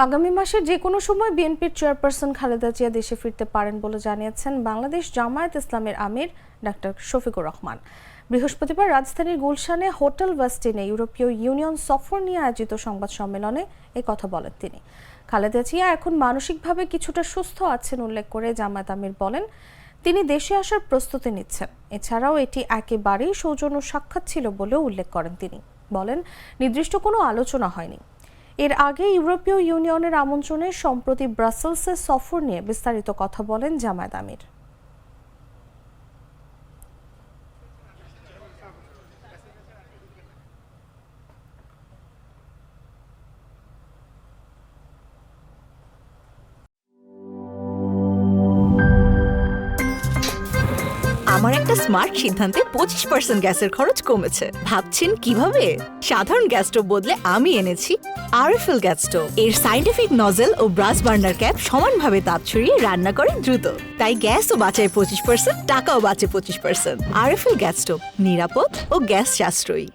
আগামী মাসে যে কোনো সময় বিএনপির চেয়ারপারসন খালেদা জিয়া দেশে ফিরতে পারেন বলে জানিয়েছেন বাংলাদেশ জামায়াত ইসলামের আমির ডাক্তার শফিকুর রহমান। বৃহস্পতিবার রাজধানীর গুলশানে হোটেল ওয়েস্টিনে ইউরোপীয় ইউনিয়ন সফর নিয়ে আয়োজিত সংবাদ সম্মেলনে এই কথা বলেন তিনি। খালেদা জিয়া এখন মানসিকভাবে কিছুটা সুস্থ আছেন উল্লেখ করে জামায়াত আমির বলেন, তিনি দেশে আসার প্রস্তুতি নিচ্ছেন। এছাড়াও এটি একেবারেই সৌজন্য সাক্ষাৎ ছিল বলেও উল্লেখ করেন তিনি। বলেন, নির্দিষ্ট কোনো আলোচনা হয়নি। এর আগে ইউরোপীয় ইউনিয়নের আমন্ত্রণে সম্প্রতি ব্রাসেলসে সফর নিয়ে বিস্তারিত কথা বলেন জামায়াত আমির। আমার একটা স্মার্ট সিদ্ধান্তে 25% গ্যাসের খরচ কমেছে। ভাবছেন কিভাবে? সাধারণ গ্যাস স্টোভ বদলে আমি এনেছি আরএফএল গ্যাস স্টোভ। এর সাইন্টিফিক নজেল ও ব্রাস বার্নার ক্যাপ সমানভাবে তাপ ছড়িয়ে রান্না করে দ্রুত। তাই গ্যাসও বাঁচায় 25%, টাকাও বাঁচে 25%। আরএফএল গ্যাস স্টোভ নিরাপদ ও গ্যাস সাশ্রয়ী।